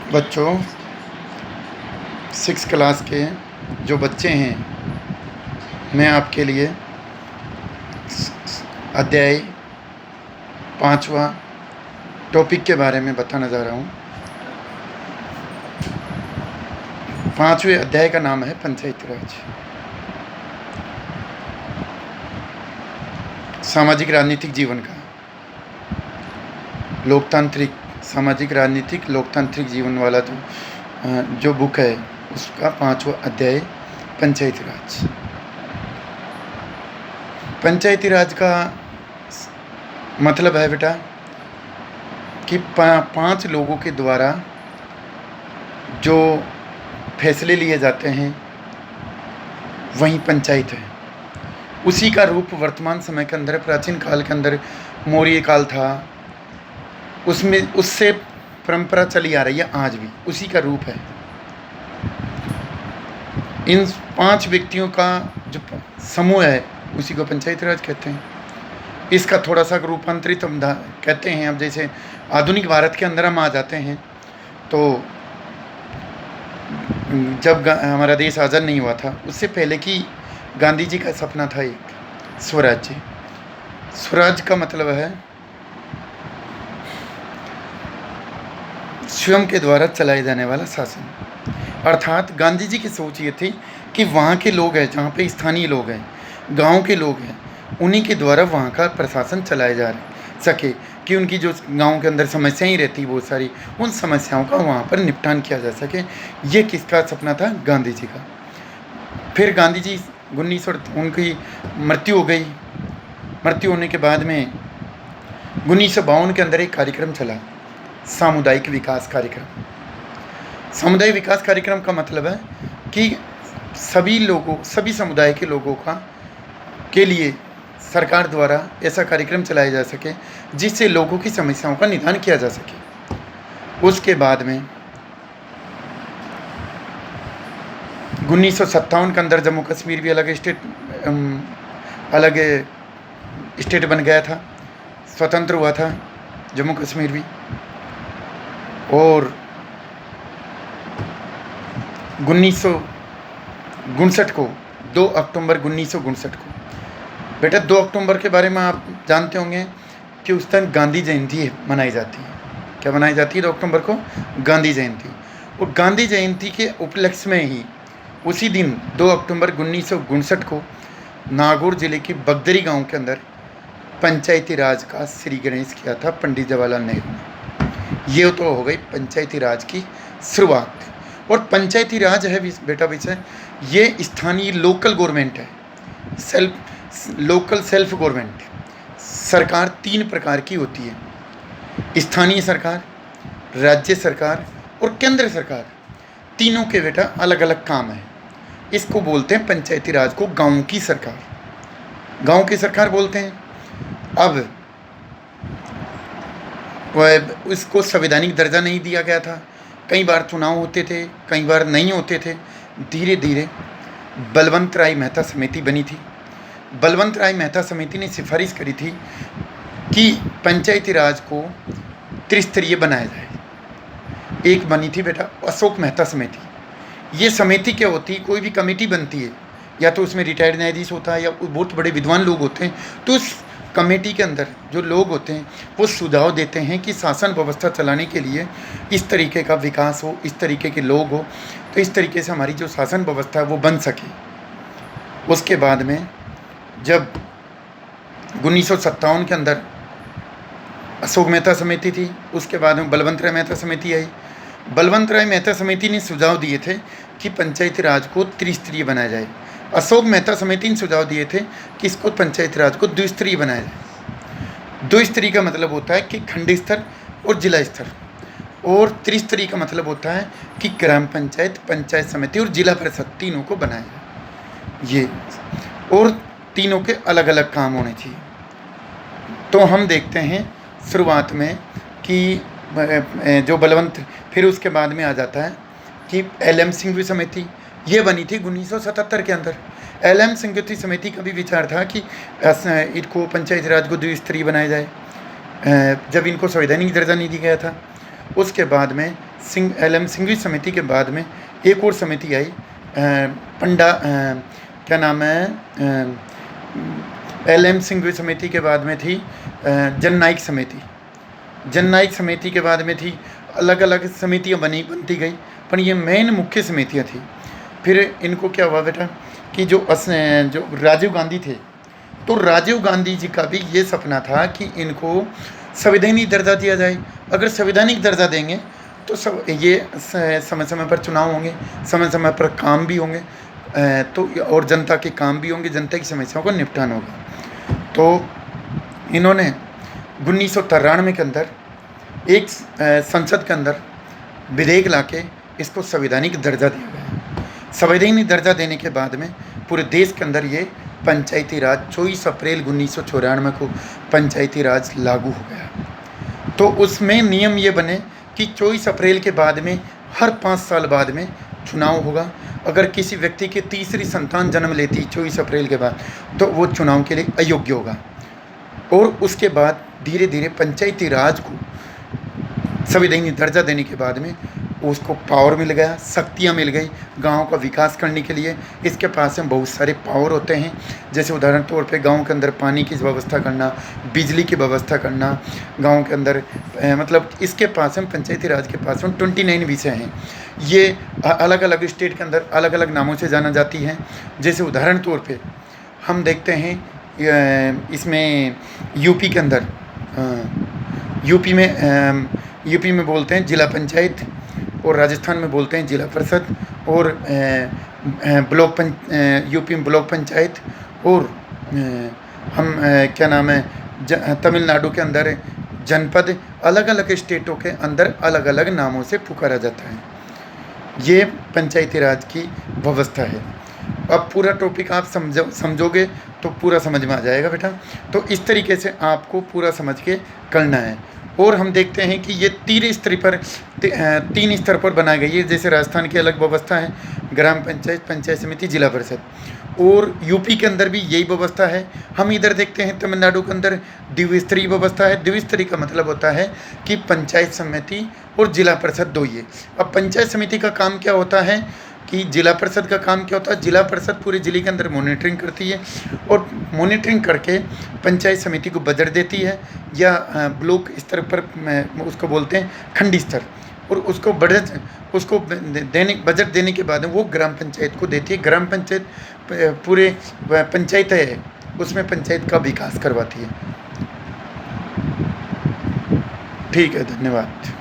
बच्चों, 6 क्लास के जो बच्चे हैं, मैं आपके लिए अध्याय 5वां टॉपिक के बारे में बताना जा रहा हूँ। 5वें अध्याय का नाम है पंचायती राज। सामाजिक राजनीतिक जीवन का लोकतांत्रिक सामाजिक राजनीतिक लोकतांत्रिक जीवन वाला जो बुक है, उसका 5वां अध्याय पंचायती राज। पंचायती राज का मतलब है बेटा कि 5 लोगों के द्वारा जो फैसले लिए जाते हैं वही पंचायत है। उसी का रूप वर्तमान समय के अंदर, प्राचीन काल के अंदर मौर्य काल था, उसमें उससे परंपरा चली आ रही है, आज भी उसी का रूप है। इन 5 व्यक्तियों का जो समूह है उसी को पंचायती राज कहते हैं। इसका थोड़ा सा रूपांतरित हम कहते हैं। अब जैसे आधुनिक भारत के अंदर हम आ जाते हैं, तो जब हमारा देश आज़ाद नहीं हुआ था, उससे पहले की गांधी जी का सपना था एक स्वराज्य। स्वराज का मतलब है स्वयं के द्वारा चलाए जाने वाला शासन। अर्थात गांधी जी की सोच ये थी कि वहाँ के लोग हैं, जहाँ पे स्थानीय लोग हैं, गांव के लोग हैं, उन्हीं के द्वारा वहाँ का प्रशासन चलाया जा सके, कि उनकी जो गांव के अंदर समस्याएं रहती बहुत सारी, उन समस्याओं का वहाँ पर निपटान किया जा सके। ये किसका सपना था? गांधी जी का। फिर गांधी जी 1900 उनकी मृत्यु हो गई। मृत्यु होने के बाद में 1952 के अंदर एक कार्यक्रम चला, सामुदायिक विकास कार्यक्रम। सामुदायिक विकास कार्यक्रम का मतलब है कि सभी समुदाय के लोगों के लिए सरकार द्वारा ऐसा कार्यक्रम चलाया जा सके जिससे लोगों की समस्याओं का निदान किया जा सके। उसके बाद में 1957 के अंदर जम्मू कश्मीर भी अलग स्टेट बन गया था, स्वतंत्र हुआ था जम्मू कश्मीर भी। और 1959 को 2 अक्टूबर 1959 को, बेटा 2 अक्टूबर के बारे में आप जानते होंगे कि उस दिन गांधी जयंती मनाई जाती है। क्या मनाई जाती है 2 अक्टूबर को? गांधी जयंती। और गांधी जयंती के उपलक्ष्य में ही उसी दिन 2 अक्टूबर 1959 को नागौर जिले के बगदरी गांव के अंदर पंचायती राज का श्री गणेश किया था पंडित जवाहरलाल नेहरू ने। ये तो हो गई पंचायती राज की शुरुआत। और पंचायती राज है बेटा विषय, ये स्थानीय लोकल गवर्नमेंट है, लोकल सेल्फ गवर्नमेंट। सरकार 3 प्रकार की होती है, स्थानीय सरकार, राज्य सरकार और केंद्र सरकार। तीनों के बेटा अलग अलग काम है। इसको बोलते हैं पंचायती राज को गांव की सरकार, गांव की सरकार बोलते हैं। अब इसको संवैधानिक दर्जा नहीं दिया गया था। कई बार चुनाव होते थे, कई बार नहीं होते थे। धीरे धीरे बलवंत राय मेहता समिति बनी थी। बलवंत राय मेहता समिति ने सिफारिश करी थी कि पंचायती राज को त्रिस्तरीय बनाया जाए। एक बनी थी बेटा अशोक मेहता समिति। ये समिति क्या होती है? कोई भी कमेटी बनती है, या तो उसमें रिटायर्ड न्यायाधीश होता है या बहुत बड़े विद्वान लोग होते हैं, तो उस कमेटी के अंदर जो लोग होते हैं वो सुझाव देते हैं कि शासन व्यवस्था चलाने के लिए इस तरीके का विकास हो, इस तरीके के लोग हो, तो इस तरीके से हमारी जो शासन व्यवस्था है वो बन सके। उसके बाद में जब 1957 के अंदर अशोक मेहता समिति थी, उसके बाद में बलवंत राय मेहता समिति आई। बलवंत राय मेहता समिति ने सुझाव दिए थे कि पंचायती राज को त्रिस्तरीय बनाया जाए। अशोक मेहता समिति ने सुझाव दिए थे कि इसको पंचायती राज को द्विस्तरीय बनाया जाए। द्विस्तरीय का मतलब होता है कि खंड स्तर और जिला स्तर, और त्रिस्तरीय का मतलब होता है कि ग्राम पंचायत, पंचायत समिति और जिला परिषद तीनों को बनाया जाए। ये और तीनों के अलग अलग काम होने चाहिए। तो हम देखते हैं शुरुआत में कि जो बलवंत, फिर उसके बाद में आ जाता है कि LM सिंघवी समिति, ये बनी थी 1977 के अंदर। LM सिंघवी समिति का भी विचार था कि इनको पंचायती राज को द्विस्तरीय बनाया जाए, जब इनको संवैधानिक दर्जा नहीं दिया गया था। उसके बाद में LM सिंघवी समिति के बाद में एक और समिति आई, पंडा क्या नाम है, LM सिंघवी समिति के बाद में थी जननायक समिति। जननायक समिति के बाद में थी, अलग अलग समितियाँ बनती गई, पर ये मेन मुख्य समितियाँ थी। फिर इनको क्या हुआ बेटा कि जो राजीव गांधी थे, तो राजीव गांधी जी का भी ये सपना था कि इनको संवैधानिक दर्जा दिया जाए। अगर संवैधानिक दर्जा देंगे तो सब ये समय समय पर चुनाव होंगे, समय समय पर काम भी होंगे, तो और जनता के काम भी होंगे, जनता की समस्याओं को निपटान होगा। तो इन्होंने 1993 के अंदर एक संसद के अंदर विधेयक लाके इसको संवैधानिक दर्जा दिया गया। संवैधानिक दर्जा देने के बाद में पूरे देश के अंदर ये पंचायती राज 24 अप्रैल 1994 को पंचायती राज लागू हो गया। तो उसमें नियम ये बने कि 24 अप्रैल के बाद में हर 5 साल बाद में चुनाव होगा। अगर किसी व्यक्ति की तीसरी संतान जन्म लेती 24 अप्रैल के बाद, तो वो चुनाव के लिए अयोग्य होगा। और उसके बाद धीरे धीरे पंचायती राज को संवैधानिक दर्जा देने के बाद में उसको पावर मिल गया, शक्तियाँ मिल गई गाँव का विकास करने के लिए। इसके पास में बहुत सारे पावर होते हैं, जैसे उदाहरण तौर पे गांव के अंदर पानी की व्यवस्था करना, बिजली की व्यवस्था करना, गांव के अंदर मतलब इसके पास में पंचायती राज के पास में 29 विषय हैं। ये अलग अलग स्टेट के अंदर अलग अलग नामों से जाना जाती हैं। जैसे उदाहरण तौर पर हम देखते हैं इसमें यूपी के अंदर यूपी में बोलते हैं जिला पंचायत, और राजस्थान में बोलते हैं जिला परिषद, और यूपी में ब्लॉक पंचायत, और हम क्या नाम है तमिलनाडु के अंदर जनपद। अलग अलग स्टेटों के अंदर अलग अलग नामों से पुकारा जाता है। ये पंचायती राज की व्यवस्था है। अब पूरा टॉपिक आप समझोगे तो पूरा समझ में आ जाएगा बेटा। तो इस तरीके से आपको पूरा समझ के करना है। और हम देखते हैं कि ये 3 स्तर पर बनाई गई है। जैसे राजस्थान की अलग व्यवस्था है, ग्राम पंचायत, पंचायत समिति, जिला परिषद, और यूपी के अंदर भी यही व्यवस्था है। हम इधर देखते हैं तमिलनाडु के अंदर द्विस्तरीय व्यवस्था है। द्विस्तरीय का मतलब होता है कि पंचायत समिति और जिला परिषद दो ही है। अब पंचायत समिति का काम क्या होता है कि जिला परिषद का काम क्या होता है, जिला परिषद पूरे जिले के अंदर मॉनिटरिंग करती है, और मॉनिटरिंग करके पंचायत समिति को बजट देती है, या ब्लॉक स्तर पर उसको बोलते हैं खंडी स्तर, और उसको बजट देने के बाद वो ग्राम पंचायत को देती है। ग्राम पंचायत पूरे पंचायत है, उसमें पंचायत का विकास करवाती है। ठीक है, धन्यवाद।